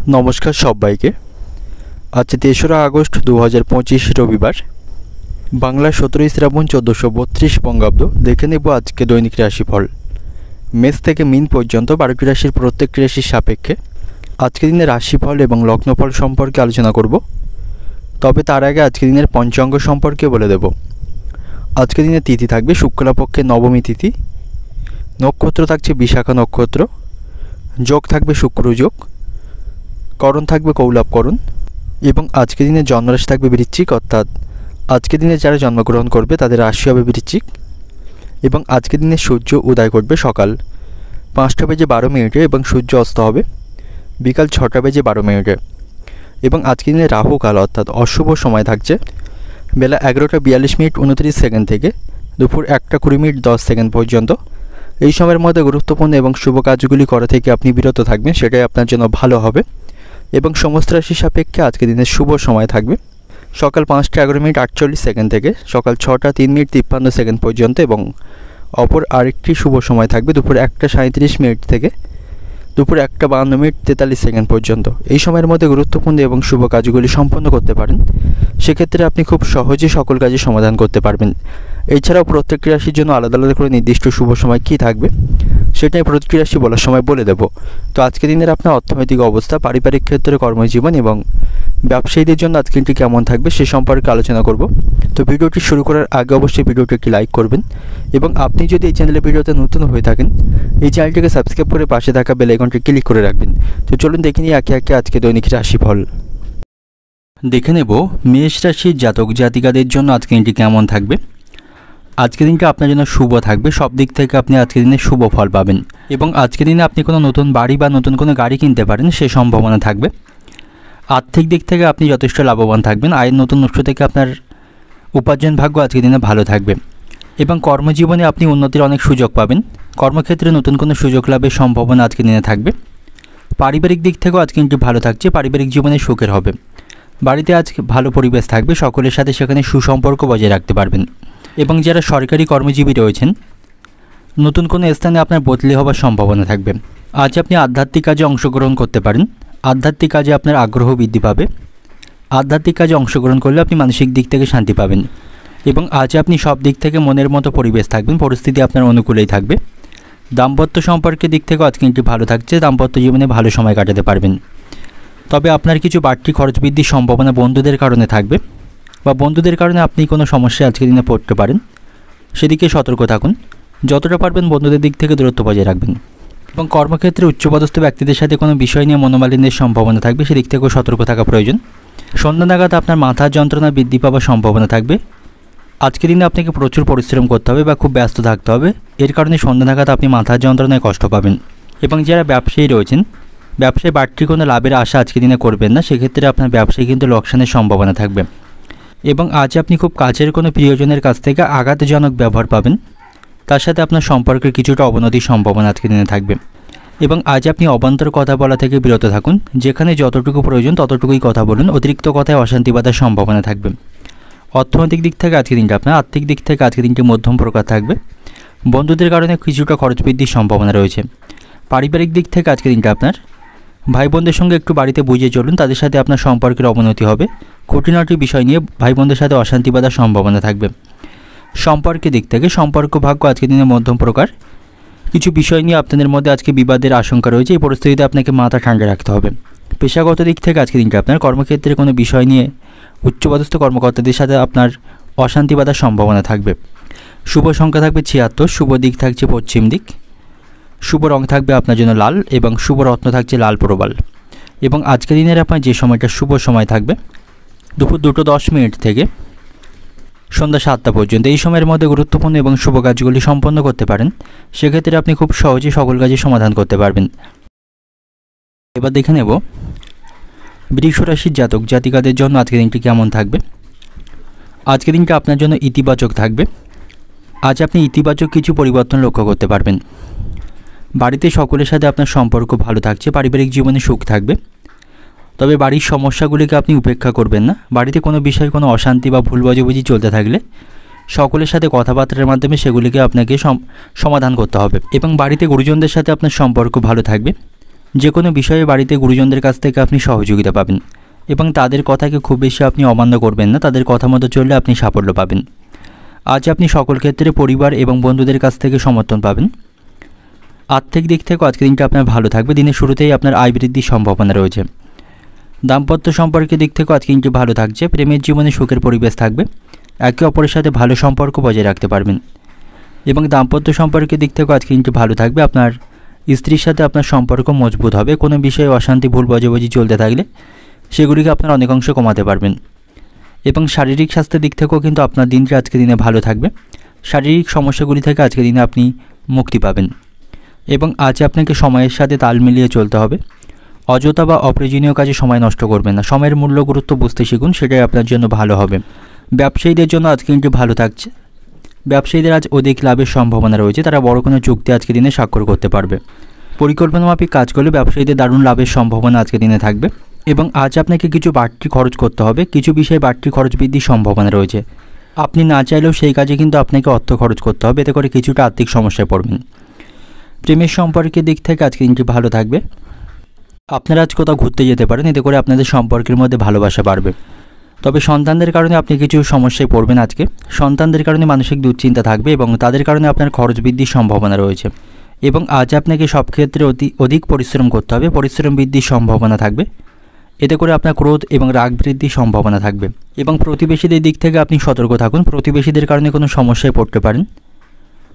নমস্কার সবাইকে। আজ ৩রা আগস্ট ২০২৫ রবিবার, বাংলা ১৭ই শ্রাবণ ১৪৩২ বঙ্গাব্দ। দেখে নেব আজকে দৈনিক রাশিফল। মেষ থেকে মিন পর্যন্ত ১২টি রাশির প্রত্যেকটি রাশির সাপেক্ষে আজকে দিনের রাশিফল এবং লগ্নফল সম্পর্কে আলোচনা করব। তবে তার আগে আজকে দিনের পঞ্চাঙ্গ সম্পর্কে বলে দেব। আজকে দিনের তিথি থাকবে শুক্লপক্ষের নবমী তিথি, নক্ষত্র থাকছে বিশাখা নক্ষত্র, যোগ থাকবে শুক্র যোগ, করণ থাকবে কৌলবকরণ এবং আজকে দিনে জন্মরাশি থাকবে বৃশ্চিক, অর্থাৎ আজকে দিনে যারা জন্মগ্রহণ করবে তাদের রাশি হবে বৃশ্চিক। এবং আজকে দিনে সূর্য উদয় করবে সকাল ৫টা বেজে ১২ মিনিটে এবং সূর্য অস্ত হবে বিকাল ৬টা বেজে ১২ মিনিটে। এবং আজকে দিনে রাহু কাল অর্থাৎ অশুভ সময় থাকছে বেলা ১১টা ৪২ মিনিট ২৯ সেকেন্ড থেকে দুপুর ১টা ২০ মিনিট ১০ সেকেন্ড পর্যন্ত। এই সময়ের মধ্যে গুরুত্বপূর্ণ এবং শুভ কাজগুলি করা থেকে আপনি বিরত থাকবেন, সেটাই আপনার জন্য ভালো হবে। এবং সমস্ত রাশির সাপেক্ষে আজকে দিনের শুভ সময় থাকবে সকাল ৫টা ১১ মিনিট ৪৮ সেকেন্ড থেকে সকাল ৬টা ৩ মিনিট ৫৩ সেকেন্ড পর্যন্ত। এবং অপর আরেকটি শুভ সময় থাকবে দুপুর ১টা ৩৭ মিনিট থেকে দুপুর ১টা ৫২ মিনিট ৪৩ সেকেন্ড পর্যন্ত। এই সময়ের মধ্যে গুরুত্বপূর্ণ এবং শুভ কাজগুলি সম্পন্ন করতে পারেন, সেক্ষেত্রে আপনি খুব সহজেই সকল কাজের সমাধান করতে পারবেন। এছাড়াও প্রত্যেকটি রাশির জন্য আলাদা আলাদা করে নির্দিষ্ট শুভ সময় কী থাকবে সেটাই প্রতিটি রাশি বলার সময় বলে দেব। তো আজকে দিনের আপনার অর্থনৈতিক অবস্থা, পারিবারিক ক্ষেত্রে, কর্মজীবন এবং ব্যবসায়ীদের জন্য আজকে দিনটি কেমন থাকবে সে সম্পর্কে আলোচনা করব। তো ভিডিওটি শুরু করার আগে অবশ্যই ভিডিওটি একটি লাইক করবেন এবং আপনি যদি এই চ্যানেলে ভিডিওতে নতুন হয়ে থাকেন এই চ্যানেলটিকে সাবস্ক্রাইব করে পাশে থাকা বেল আইকনটি ক্লিক করে রাখবেন। তো চলুন দেখে নিই একে একে আজকে দৈনিক রাশিফল। দেখে নেব মেষ রাশির জাতক জাতিকাদের জন্য আজকে দিনটি কেমন থাকবে। আজকের দিনটা আপনার জন্য শুভ থাকবে, সব দিক থেকে আপনি আজকের দিনে শুভ ফল পাবেন এবং আজকের দিনে আপনি কোনো নতুন বাড়ি বা নতুন কোনো গাড়ি কিনতে পারেন সে সম্ভাবনা থাকবে। আর্থিক দিক থেকে আপনি যথেষ্ট লাভবান থাকবেন, আয়ের নতুন উৎস থেকে আপনার উপার্জন ভাগ্য আজকের দিনে ভালো থাকবে এবং কর্মজীবনে আপনি উন্নতির অনেক সুযোগ পাবেন। কর্মক্ষেত্রে নতুন কোনো সুযোগ লাভের সম্ভাবনা আজকের দিনে থাকবে। পারিবারিক দিক থেকেও আজকে দিনটি ভালো থাকছে, পারিবারিক জীবনে সুখের হবে। বাড়িতে আজ ভালো পরিবেশ থাকবে, সকলের সাথে সেখানে সুসম্পর্ক বজায় রাখতে পারবেন। এবং যারা সরকারি কর্মজীবী রয়েছেন নতুন কোনো স্থানে আপনার বদলি হওয়ার সম্ভাবনা থাকবে। আজ আপনি আধ্যাত্মিক কাজে অংশগ্রহণ করতে পারেন, আধ্যাত্মিক কাজে আপনার আগ্রহ বৃদ্ধি পাবে। আধ্যাত্মিক কাজে অংশগ্রহণ করলে আপনি মানসিক দিক থেকে শান্তি পাবেন এবং আজ আপনি সব দিক থেকে মনের মতো পরিবেশ থাকবেন, পরিস্থিতি আপনার অনুকূলেই থাকবে। দাম্পত্য সম্পর্কের দিক থেকেও আজকে দিনটি ভালো থাকছে, দাম্পত্য জীবনে ভালো সময় কাটাতে পারবেন। তবে আপনার কিছু বাড়তি খরচ বৃদ্ধির সম্ভাবনা বন্ধুদের কারণে থাকবে বা বন্ধুদের কারণে আপনি কোনো সমস্যায় আজকের দিনে পড়তে পারেন, সেদিকে সতর্ক থাকুন। যতটা পারবেন বন্ধুদের দিক থেকে দূরত্ব বজায় রাখবেন এবং কর্মক্ষেত্রে উচ্চপদস্থ ব্যক্তিদের সাথে কোনো বিষয় নিয়ে মনোমালিন্যের সম্ভাবনা থাকবে, সেদিক থেকেও সতর্ক থাকা প্রয়োজন। সন্ধ্যা নাগাদ আপনার মাথার যন্ত্রণা বৃদ্ধি পাওয়ার সম্ভাবনা থাকবে। আজকের দিনে আপনাকে প্রচুর পরিশ্রম করতে হবে বা খুব ব্যস্ত থাকতে হবে, এর কারণে সন্ধ্যা নাগাদ আপনি মাথার যন্ত্রণায় কষ্ট পাবেন। এবং যারা ব্যবসায়ী রয়েছেন ব্যবসায় বাড়তি কোনো লাভের আশা আজকের দিনে করবেন না, সেক্ষেত্রে আপনার ব্যবসায় কিন্তু লোকসানের সম্ভাবনা থাকবে। এবং আজ আপনি খুব কাছের কোনো প্রিয়জনের কাছ থেকে আঘাতজনক ব্যবহার পাবেন, তার সাথে আপনার সম্পর্কের কিছুটা অবনতির সম্ভাবনা আজকের দিনে থাকবে। এবং আজ আপনি অবান্তর কথা বলা থেকে বিরত থাকুন, যেখানে যতটুকু প্রয়োজন ততটুকুই কথা বলুন, অতিরিক্ত কথায় অশান্তি বাঁধার সম্ভাবনা থাকবে। অর্থনৈতিক দিক থেকে আজকের দিনটা আপনার, আর্থিক দিক থেকে আজকের দিনটি মধ্যম প্রকার থাকবে। বন্ধুদের কারণে কিছুটা খরচ বৃদ্ধির সম্ভাবনা রয়েছে। পারিবারিক দিক থেকে আজকের দিনটা আপনার, ভাই বোনদের সঙ্গে একটু বাড়িতে বুঝিয়ে চলুন, তাদের সাথে আপনার সম্পর্কের অবনতি হবে। খুঁটিনাটি বিষয় নিয়ে ভাই বোনদের সাথে অশান্তি বাঁধার সম্ভাবনা থাকবে। সম্পর্কের দিক থেকে সম্পর্ক ভাগ্য আজকের দিনে মধ্যম প্রকার। কিছু বিষয় নিয়ে আপনাদের মধ্যে আজকে বিবাদের আশঙ্কা রয়েছে, এই পরিস্থিতিতে আপনাকে মাথা ঠান্ডা রাখতে হবে। পেশাগত দিক থেকে আজকের দিনটা আপনার, কর্মক্ষেত্রে কোনো বিষয় নিয়ে উচ্চপদস্থ কর্মকর্তাদের সাথে আপনার অশান্তি বাঁধার সম্ভাবনা থাকবে। শুভ সংখ্যা থাকবে ৭৬, শুভ দিক থাকছে পশ্চিম দিক, শুভ রং থাকবে আপনার জন্য লাল এবং শুভ রত্ন থাকছে লাল প্রবাল। এবং আজকের দিনের আপনার যে সময়টা শুভ সময় থাকবে দুপুর 2:10 থেকে সন্ধ্যা 7টা পর্যন্ত। এই সময়ের মধ্যে গুরুত্বপূর্ণ এবং শুভ কাজগুলি সম্পন্ন করতে পারেন, সেক্ষেত্রে আপনি খুব সহজেই সকল কাজের সমাধান করতে পারবেন। এবার দেখে নেব বৃষ রাশির জাতক জাতিকাদের জন্য আজকের দিনটি কেমন থাকবে। আজকের দিনটা আপনার জন্য ইতিবাচক থাকবে। আজ আপনি ইতিবাচক কিছু পরিবর্তন লক্ষ্য করতে পারবেন। বাড়িতে সকলের সাথে আপনার সম্পর্ক ভালো থাকছে, পারিবারিক জীবনে সুখ থাকবে। তবে বাড়ির সমস্যাগুলিকে আপনি উপেক্ষা করবেন না। বাড়িতে কোনো বিষয়ে কোনো অশান্তি বা ভুল বোঝাবুঝি চলতে থাকলে সকলের সাথে কথাবার্তার মাধ্যমে সেগুলিকে আপনাকে সমাধান করতে হবে। এবং বাড়িতে গুরুজনদের সাথে আপনার সম্পর্ক ভালো থাকবে। যে কোনো বিষয়ে বাড়িতে গুরুজনদের কাছ থেকে আপনি সহযোগিতা পাবেন এবং তাদের কথাকে খুব বেশি আপনি অমান্য করবেন না, তাদের কথা মতো চললে আপনি সাফল্য পাবেন। আজ আপনি সকল ক্ষেত্রে পরিবার এবং বন্ধুদের কাছ থেকে সমর্থন পাবেন। আর্থিক দিক থেকেও আজকের দিনটা আপনার ভালো থাকবে। দিনের শুরুতেই আপনার আয় বৃদ্ধির সম্ভাবনা রয়েছে। দাম্পত্য সম্পর্কের দিক থেকেও আজকে দিনটি ভালো থাকছে। প্রেমের জীবনে সুখের পরিবেশ থাকবে। একে অপরের সাথে ভালো সম্পর্ক বজায় রাখতে পারবেন এবং দাম্পত্য সম্পর্কের দিক থেকেও আজকে দিনটি ভালো থাকবে। আপনার স্ত্রীর সাথে আপনার সম্পর্ক মজবুত হবে। কোনো বিষয়ে অশান্তি, ভুল বোঝাবুঝি চলতে থাকলে সেগুলিকে আপনার অনেকাংশে কমাতে পারবেন এবং শারীরিক স্বাস্থ্যের দিক থেকেও কিন্তু আপনার দিনটি আজকে দিনে ভালো থাকবে। শারীরিক সমস্যাগুলি থেকে আজকে দিনে আপনি মুক্তি পাবেন এবং আজ আপনাকে সময়ের সাথে তাল মিলিয়ে চলতে হবে। অযথা বা অপ্রয়োজনীয় কাজে সময় নষ্ট করবেন না। সময়ের মূল্য গুরুত্ব বুঝতে শিখুন, সেটাই আপনার জন্য ভালো হবে। ব্যবসায়ীদের জন্য আজকে দিনটি ভালো থাকছে। ব্যবসায়ীদের আজ অধিক লাভের সম্ভাবনা রয়েছে। তারা বড় কোনো চুক্তি আজকে দিনে স্বাক্ষর করতে পারবে। পরিকল্পনা মাফিক কাজ করলে ব্যবসায়ীদের দারুণ লাভের সম্ভাবনা আজকে দিনে থাকবে এবং আজ আপনাকে কিছু বাড়তি খরচ করতে হবে। কিছু বিষয়ে বাড়তি খরচ বৃদ্ধির সম্ভাবনা রয়েছে। আপনি না চাইলেও সেই কাজে কিন্তু আপনাকে অর্থ খরচ করতে হবে, এতে করে কিছুটা আর্থিক সমস্যায় পড়বেন। প্রেমের সম্পর্কের দিক থেকে আজকে দিনটি ভালো থাকবে। আপনারা আজ কোথাও ঘুরতে যেতে পারেন, এতে করে আপনাদের সম্পর্কের মধ্যে ভালোবাসা বাড়বে। তবে সন্তানদের কারণে আপনি কিছু সমস্যায় পড়বেন আজকে। সন্তানদের কারণে মানসিক দুশ্চিন্তা থাকবে এবং তাদের কারণে আপনার খরচ বৃদ্ধির সম্ভাবনা রয়েছে এবং আজ আপনাকে সব ক্ষেত্রে অধিক পরিশ্রম করতে হবে। পরিশ্রম বৃদ্ধির সম্ভাবনা থাকবে, এতে করে আপনার ক্রোধ এবং রাগ বৃদ্ধির সম্ভাবনা থাকবে এবং প্রতিবেশীদের দিক থেকে আপনি সতর্ক থাকুন। প্রতিবেশীদের কারণে কোনো সমস্যায় পড়তে পারেন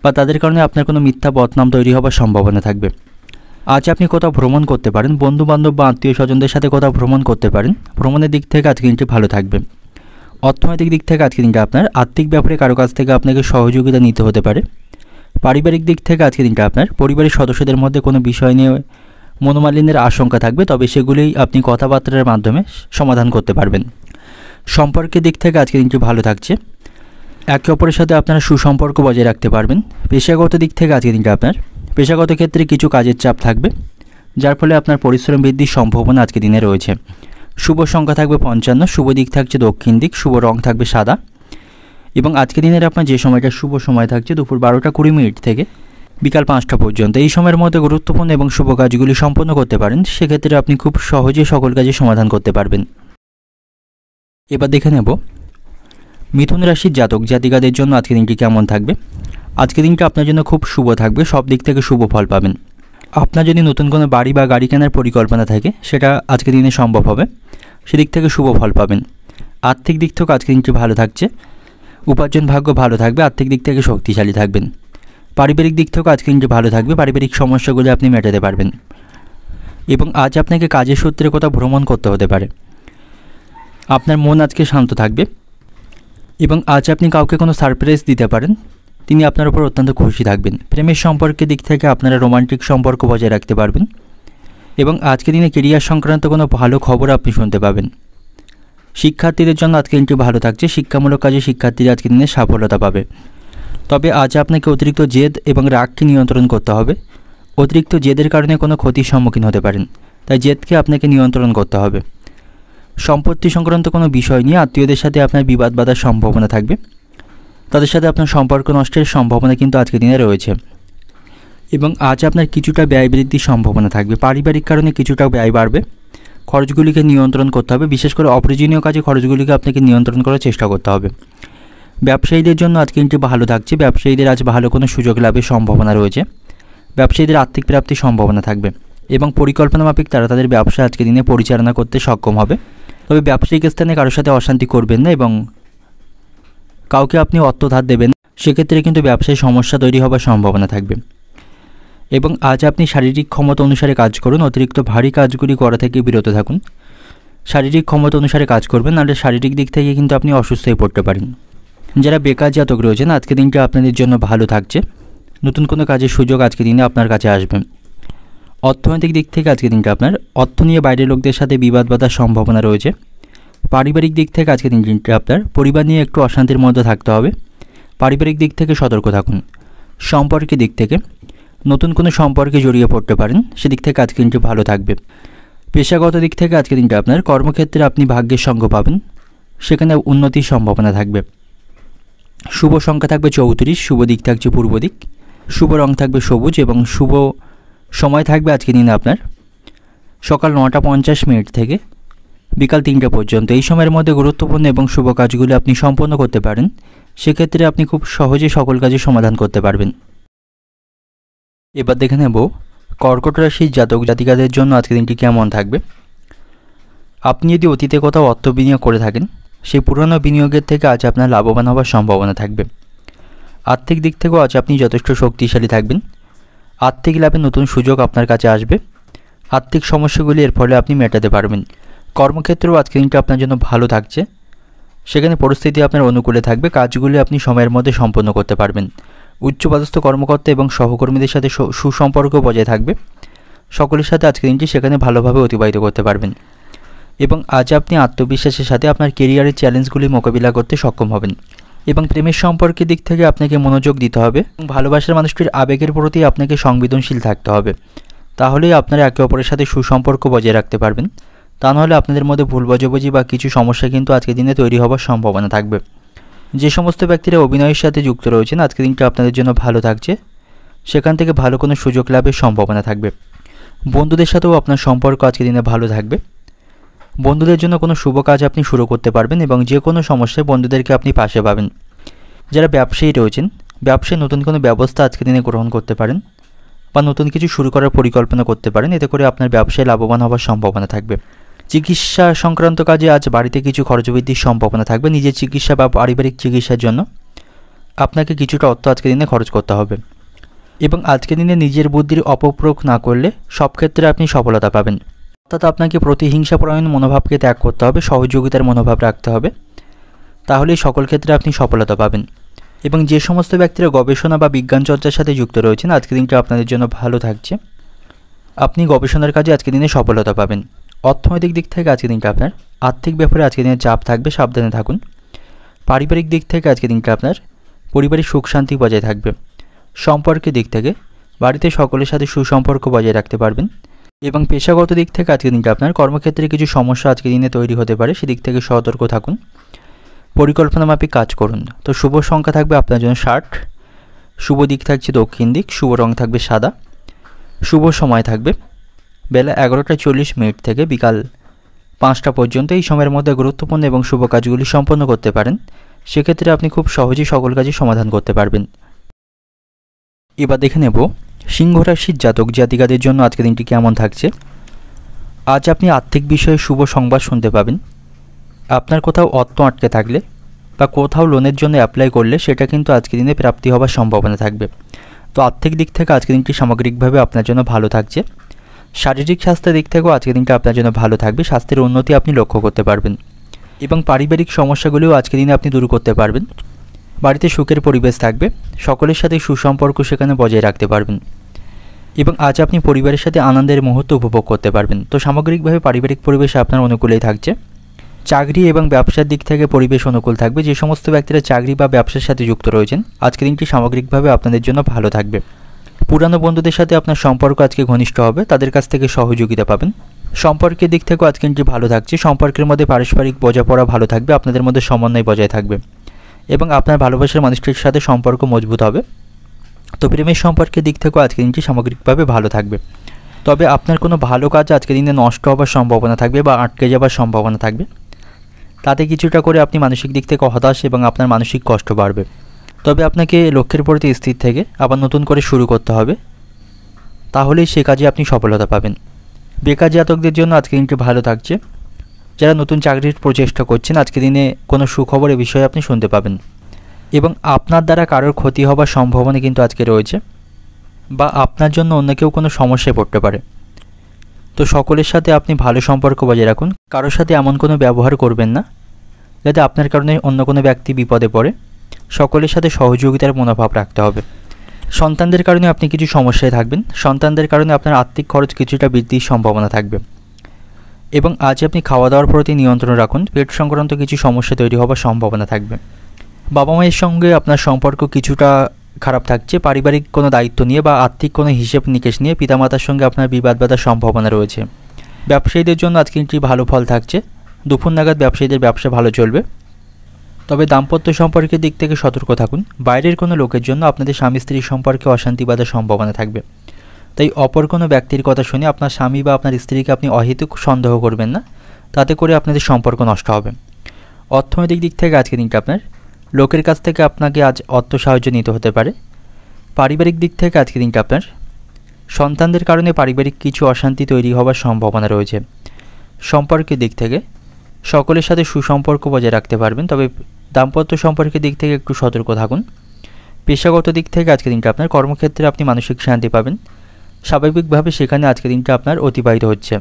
বা তাদের কারণে আপনার কোনো মিথ্যা বদনাম তৈরি হওয়ার সম্ভাবনা থাকবে। আজ আপনি কোথাও ভ্রমণ করতে পারেন, বন্ধুবান্ধব বা আত্মীয় স্বজনদের সাথে কোথাও ভ্রমণ করতে পারেন। ভ্রমণের দিক থেকে আজকে দিনটি ভালো থাকবে। অর্থনৈতিক দিক থেকে আজকে দিনটা আপনার আর্থিক ব্যাপারে কারো কাছ থেকে আপনাকে সহযোগিতা নিতে হতে পারে। পারিবারিক দিক থেকে আজকে দিনটা আপনার পরিবারের সদস্যদের মধ্যে কোনো বিষয় নিয়ে মনোমালিন্যের আশঙ্কা থাকবে, তবে সেগুলোই আপনি কথাবার্তার মাধ্যমে সমাধান করতে পারবেন। সম্পর্কের দিক থেকে আজকে দিনটি ভালো থাকছে। একে অপরের সাথে আপনারা সুসম্পর্ক বজায় রাখতে পারবেন। পেশাগত দিক থেকে আজকে দিনটা আপনার পেশাগত ক্ষেত্রে কিছু কাজের চাপ থাকবে, যার ফলে আপনার পরিশ্রম বৃদ্ধির সম্ভাবনা আজকে দিনে রয়েছে। শুভ সংখ্যা থাকবে 55, শুভ দিক থাকছে দক্ষিণ দিক, শুভ রং থাকবে সাদা এবং আজকে দিনের আপনার যে সময়টা শুভ সময় থাকছে দুপুর 12টা 20 থেকে বিকাল 5টা পর্যন্ত। এই সময়ের মধ্যে গুরুত্বপূর্ণ এবং শুভ কাজগুলি সম্পন্ন করতে পারেন। সেক্ষেত্রে আপনি খুব সহজে সকল কাজে সমাধান করতে পারবেন। এবার দেখে নেব মিথুন রাশির জাতক জাতিকাদের জন্য আজকে দিনটি কেমন থাকবে। আজকে দিনটা আপনার জন্য খুব শুভ থাকবে, সব দিক থেকে শুভ ফল পাবেন। আপনার যদি নতুন কোনো বাড়ি বা গাড়ি কেনার পরিকল্পনা থাকে সেটা আজকে দিনে সম্ভব হবে, সেদিক থেকে শুভ ফল পাবেন। আর্থিক দিক থেকে আজকে দিনটি ভালো থাকছে। উপার্জন ভাগ্য ভালো থাকবে, আর্থিক দিক থেকে শক্তিশালী থাকবেন। পারিবারিক দিক থেকেও আজকে দিনটি ভালো থাকবে। পারিবারিক সমস্যাগুলি আপনি মেটাতে পারবেন এবং আজ আপনাকে কাজের সূত্রে কোথাও ভ্রমণ করতে হতে পারে। আপনার মন আজকে শান্ত থাকবে এবং আজ আপনি কাউকে কোনো সারপ্রাইজ দিতে পারেন, তিনি আপনার উপর অত্যন্ত খুশি থাকবেন। প্রেমের সম্পর্কের দিক থেকে আপনারা রোমান্টিক সম্পর্ক বজায় রাখতে পারবেন এবং আজকে দিনে কেরিয়ার সংক্রান্ত কোনো ভালো খবর আপনি শুনতে পাবেন। শিক্ষার্থীদের জন্য আজকে দিনটি ভালো থাকছে। শিক্ষামূলক কাজে শিক্ষার্থীরা আজকে দিনে সফলতা পাবে। তবে আজ আপনাকে অতিরিক্ত জেদ এবং রাগকে নিয়ন্ত্রণ করতে হবে। অতিরিক্ত জেদের কারণে কোনো ক্ষতির সম্মুখীন হতে পারেন, তাই জেদকে আপনাকে নিয়ন্ত্রণ করতে হবে। সম্পত্তি সংক্রান্ত কোনো বিষয় নিয়ে আত্মীয়দের সাথে আপনার বিবাদ বাঁধার সম্ভাবনা থাকবে। তাদের সাথে আপনার সম্পর্ক নষ্টের সম্ভাবনা কিন্তু আজকের দিনে রয়েছে এবং আজ আপনার কিছুটা ব্যয় বৃদ্ধির সম্ভাবনা থাকবে। পারিবারিক কারণে কিছুটা ব্যয় বাড়বে। খরচগুলিকে নিয়ন্ত্রণ করতে হবে, বিশেষ করে অপ্রয়োজনীয় কাজে খরচগুলিকে আপনাকে নিয়ন্ত্রণ করার চেষ্টা করতে হবে। ব্যবসায়ীদের জন্য আজকে দিনটি ভালো থাকছে। ব্যবসায়ীদের আজ ভালো কোনো সুযোগ লাভের সম্ভাবনা রয়েছে। ব্যবসায়ীদের আর্থিক প্রাপ্তির সম্ভাবনা থাকবে এবং পরিকল্পনা মাফিক তারা তাদের ব্যবসা আজকে দিনে পরিচালনা করতে সক্ষম হবে। তবে ব্যবসায়িক স্থানে কারোর সাথে অশান্তি করবেন না এবং কাউকে আপনি অর্থ ধার দেবেন, সেক্ষেত্রে কিন্তু ব্যবসায় সমস্যা তৈরি হওয়ার সম্ভাবনা থাকবে এবং আজ আপনি শারীরিক ক্ষমতা অনুসারে কাজ করুন। অতিরিক্ত ভারী কাজগুলি করা থেকে বিরত থাকুন। শারীরিক ক্ষমতা অনুসারে কাজ করবেন, নাহলে শারীরিক দিক থেকে কিন্তু আপনি অসুস্থ হয়ে পড়তে পারেন। যারা বেকার জাতক রয়েছেন আজকে দিনটি আপনাদের জন্য ভালো থাকছে। নতুন কোনো কাজের সুযোগ আজকে দিনে আপনার কাছে আসবে। অর্থনৈতিক দিক থেকে আজকে দিনটা আপনার অর্থ নিয়ে বাইরের লোকদের সাথে বিবাদ বাঁধার সম্ভাবনা রয়েছে। পারিবারিক দিক থেকে আজকে দিনটা আপনার পরিবার নিয়ে একটু অশান্তির মধ্যে থাকতে হবে। পারিবারিক দিক থেকে সতর্ক থাকুন। সম্পর্কের দিক থেকে নতুন কোনো সম্পর্কে জড়িয়ে পড়তে পারেন, সেদিক থেকে আজকে দিনটি ভালো থাকবে। পেশাগত দিক থেকে আজকে দিনটা আপনার কর্মক্ষেত্রে আপনি ভাগ্যের সঙ্গ পাবেন, সেখানে উন্নতির সম্ভাবনা থাকবে। শুভ সংখ্যা থাকবে 34, শুভ দিক থাকছে পূর্ব দিক, শুভ রং থাকবে সবুজ এবং শুভ সময় থাকবে আজকে দিনে আপনার সকাল 9:50 থেকে বিকাল 3টা পর্যন্ত। এই সময়ের মধ্যে গুরুত্বপূর্ণ এবং শুভ কাজগুলি আপনি সম্পন্ন করতে পারেন। সেক্ষেত্রে আপনি খুব সহজেই সকল কাজের সমাধান করতে পারবেন। এবার দেখে নেব কর্কট রাশির জাতক জাতিকাদের জন্য আজকের দিনটি কেমন থাকবে। আপনি যদি অতীতে কোথাও অর্থ বিনিয়োগ করে থাকেন, সেই পুরনো বিনিয়োগের থেকে আজ আপনার লাভবান হওয়ার সম্ভাবনা থাকবে। আর্থিক দিক থেকেও আজ আপনি যথেষ্ট শক্তিশালী থাকবেন। আর্থিক লাভের নতুন সুযোগ আপনার কাছে আসবে। আর্থিক সমস্যাগুলি এর ফলে আপনি মেটাতে পারবেন। কর্মক্ষেত্রেও আজকের দিনটা আপনার জন্য ভালো থাকছে। সেখানে পরিস্থিতি আপনার অনুকূলে থাকবে। কাজগুলি আপনি সময়ের মধ্যে সম্পন্ন করতে পারবেন। উচ্চপদস্থ কর্মকর্তা এবং সহকর্মীদের সাথে সুসম্পর্ক বজায় থাকবে। সকলের সাথে আজকের দিনটি সেখানে ভালোভাবে অতিবাহিত করতে পারবেন এবং আজ আপনি আত্মবিশ্বাসের সাথে আপনার কেরিয়ারের চ্যালেঞ্জগুলি মোকাবিলা করতে সক্ষম হবেন। এবং প্রেমের সম্পর্কের দিক থেকে আপনাকে মনোযোগ দিতে হবে এবং ভালোবাসার মানুষটির আবেগের প্রতি আপনাকে সংবেদনশীল থাকতে হবে। তাহলেই আপনারা একে অপরের সাথে সুসম্পর্ক বজায় রাখতে পারবেন। তা নাহলে আপনাদের মধ্যে ভুল বোঝাবুঝি বা কিছু সমস্যা কিন্তু আজকের দিনে তৈরি হওয়ার সম্ভাবনা থাকবে। যে সমস্ত ব্যক্তিরা অভিনয়ের সাথে যুক্ত রয়েছেন, আজকের দিনটা আপনাদের জন্য ভালো থাকছে। সেখান থেকে ভালো কোনো সুযোগ লাভের সম্ভাবনা থাকবে। বন্ধুদের সাথেও আপনার সম্পর্ক আজকের দিনে ভালো থাকবে। বন্ধুদের জন্য কোনো শুভ কাজ আপনি শুরু করতে পারবেন এবং যে কোনো সমস্যায় বন্ধুদেরকে আপনি পাশে পাবেন। যারা ব্যবসায়ী রয়েছেন, ব্যবসায় নতুন কোনো ব্যবস্থা আজকের দিনে গ্রহণ করতে পারেন বা নতুন কিছু শুরু করার পরিকল্পনা করতে পারেন। এতে করে আপনার ব্যবসায় লাভবান হওয়ার সম্ভাবনা থাকবে। চিকিৎসা সংক্রান্ত কাজে আজ বাড়িতে কিছু খরচ বৃদ্ধির সম্ভাবনা থাকবে। নিজের চিকিৎসা বা পারিবারিক চিকিৎসার জন্য আপনাকে কিছুটা অর্থ আজকের দিনে খরচ করতে হবে এবং আজকের দিনে নিজের বুদ্ধির অপপ্রয়োগ না করলে সব ক্ষেত্রে আপনি সফলতা পাবেন। অর্থাৎ আপনাকে প্রতিহিংসাপরায়ণ মনোভাবকে ত্যাগ করতে হবে, সহযোগিতার মনোভাব রাখতে হবে। তাহলেই সকল ক্ষেত্রে আপনি সফলতা পাবেন। এবং যে সমস্ত ব্যক্তিরা গবেষণা বা বিজ্ঞান চর্চার সাথে যুক্ত রয়েছেন, আজকের দিনটা আপনাদের জন্য ভালো থাকছে। আপনি গবেষণার কাজে আজকের দিনে সফলতা পাবেন। অর্থনৈতিক দিক থেকে আজকের দিনটা আপনার আর্থিক ব্যাপারে আজকের দিনে চাপ থাকবে, সাবধানে থাকুন। পারিবারিক দিক থেকে আজকের দিনটা আপনার পরিবারের সুখ শান্তি বজায় থাকবে। সম্পর্কের দিক থেকে বাড়িতে সকলের সাথে সুসম্পর্ক বজায় রাখতে পারবেন এবং পেশাগত দিক থেকে আজকের দিনটা আপনার কর্মক্ষেত্রে কিছু সমস্যা আজকের দিনে তৈরি হতে পারে, সেদিক থেকে সতর্ক থাকুন। পরিকল্পনা মাফিক কাজ করুন। তো শুভ সংখ্যা থাকবে আপনার জন্য 60, শুভ দিক থাকছে দক্ষিণ দিক, শুভ রং থাকবে সাদা, শুভ সময় থাকবে বেলা 11:40 থেকে বিকাল 5টা পর্যন্ত। এই সময়ের মধ্যে গুরুত্বপূর্ণ এবং শুভ কাজগুলি সম্পন্ন করতে পারেন। সেক্ষেত্রে আপনি খুব সহজেই সকল কাজই সমাধান করতে পারবেন। এবার দেখে নেব সিংহ রাশির জাতক জাতিকাদের জন্য আজকের দিনটি কেমন থাকছে। আজ আপনি আর্থিক বিষয়ে শুভ সংবাদ শুনতে পাবেন। আপনার কোথাও অর্থ আটকে থাকলে বা কোথাও লোনের জন্য অ্যাপ্লাই করলে সেটা কিন্তু আজকের দিনে প্রাপ্তি হওয়ার সম্ভাবনা থাকবে। তো আর্থিক দিক থেকে আজকের দিনটি সামগ্রিকভাবে আপনার জন্য ভালো থাকছে। শারীরিক স্বাস্থ্যের দিক থেকেও আজকের দিনটা আপনার জন্য ভালো থাকবে। স্বাস্থ্যের উন্নতি আপনি লক্ষ্য করতে পারবেন এবং পারিবারিক সমস্যাগুলিও আজকের দিনে আপনি দূর করতে পারবেন। বাড়িতে সুখের পরিবেশ থাকবে। সকলের সাথে সুসম্পর্ক সেখানে বজায় রাখতে পারবেন এবং আজ আপনি পরিবারের সাথে আনন্দের মুহূর্ত উপভোগ করতে পারবেন। তো সামগ্রিকভাবে পারিবারিক পরিবেশ আপনার অনুকূলেই থাকছে। চাকরি এবং ব্যবসার দিক থেকে পরিবেশ অনুকূল থাকবে। যে সমস্ত ব্যক্তিরা চাকরি বা ব্যবসার সাথে যুক্ত রয়েছেন, আজকের দিনটি সামগ্রিকভাবে আপনাদের জন্য ভালো থাকবে। পুরানো বন্ধুদের সাথে আপনার সম্পর্ক আজকে ঘনিষ্ঠ হবে, তাদের কাছ থেকে সহযোগিতা পাবেন। সম্পর্কের দিক থেকেও আজকের দিনটি ভালো থাকছে। সম্পর্কের মধ্যে পারস্পরিক বোঝাপড়া ভালো থাকবে, আপনাদের মধ্যে সমন্বয় বজায় থাকবে এবং আপনার ভালোবাসার মানুষটির সাথে সম্পর্ক মজবুত হবে। তো প্রেমের সম্পর্কের দিক থেকেও আজকের দিনটি সামগ্রিকভাবে ভালো থাকবে। তবে আপনার কোনো ভালো কাজ আজকের দিনে নষ্ট হওয়ার সম্ভাবনা থাকবে বা আটকে যাওয়ার সম্ভাবনা থাকবে। তাতে কিছুটা করে আপনি মানসিক দিক থেকে হতাশ এবং আপনার মানসিক কষ্ট বাড়বে। তবে আপনাকে লক্ষ্যের প্রতি স্থির থেকে আবার নতুন করে শুরু করতে হবে, তাহলেই সে কাজে আপনি সফলতা পাবেন। বেকার জাতকদের জন্য আজকের দিনটি ভালো থাকছে। যারা নতুন চাকরির প্রচেষ্টা করছেন, আজকের দিনে কোনো সুখবর এ বিষয়ে আপনি শুনতে পাবেন এবং আপনার দ্বারা কারোর ক্ষতি হবার সম্ভাবনা কিন্তু আজকে রয়েছে বা আপনার জন্য অন্য কেউ কোনো সমস্যায় পড়তে পারে। তো সকলের সাথে আপনি ভালো সম্পর্ক বজায় রাখুন। কারোর সাথে এমন কোনো ব্যবহার করবেন না যাতে আপনার কারণে অন্য কোনো ব্যক্তি বিপদে পড়ে। সকলের সাথে সহযোগিতার মনোভাব রাখতে হবে। সন্তানদের কারণে আপনি কিছু সমস্যায় থাকবেন। সন্তানদের কারণে আপনার আর্থিক খরচ কিছুটা বৃদ্ধির সম্ভাবনা থাকবে এবং আজ আপনি খাওয়া দাওয়ার প্রতি নিয়ন্ত্রণ রাখুন। পেট সংক্রান্ত কিছু সমস্যা তৈরি হওয়ার সম্ভাবনা থাকবে। বাবা মায়ের সঙ্গে আপনার সম্পর্ক কিছুটা খারাপ থাকছে। পারিবারিক কোনো দায়িত্ব নিয়ে বা আর্থিক কোনো হিসেব নিকেশ নিয়ে পিতামাতার সঙ্গে আপনার বিবাদ বাঁধার সম্ভাবনা রয়েছে। ব্যবসায়ীদের জন্য আজকে একটি ভালো ফল থাকছে। দুপুর নাগাদ ব্যবসায়ীদের ব্যবসা ভালো চলবে। তবে দাম্পত্য সম্পর্কের দিক থেকে সতর্ক থাকুন। বাইরের কোনো লোকের জন্য আপনাদের স্বামী স্ত্রীর সম্পর্কে অশান্তি বাঁধার সম্ভাবনা থাকবে। তাই অপর কোনো ব্যক্তির কথা শুনে আপনার স্বামী বা আপনার স্ত্রীকে আপনি অহেতুক সন্দেহ করবেন না, তাতে করে আপনাদের সম্পর্ক নষ্ট হবে। অর্থনৈতিক দিক থেকে আজকে দিনটা আপনার লোকের কাছ থেকে আপনাকে আজ অর্থ সাহায্য নিতে হতে পারে। পারিবারিক দিক থেকে আজকে দিনটা আপনার সন্তানদের কারণে পারিবারিক কিছু অশান্তি তৈরি হওয়ার সম্ভাবনা রয়েছে। সম্পর্কের দিক থেকে সকলের সাথে সুসম্পর্ক বজায় রাখতে পারবেন, তবে দাম্পত্য সম্পর্কের দিক থেকে একটু সতর্ক থাকুন। পেশাগত দিক থেকে আজকে দিনটা আপনার কর্মক্ষেত্রে আপনি মানসিক শান্তি পাবেন, স্বাভাবিকভাবে সেখানে আজকে দিনটা আপনার অতিবাহিত হচ্ছে।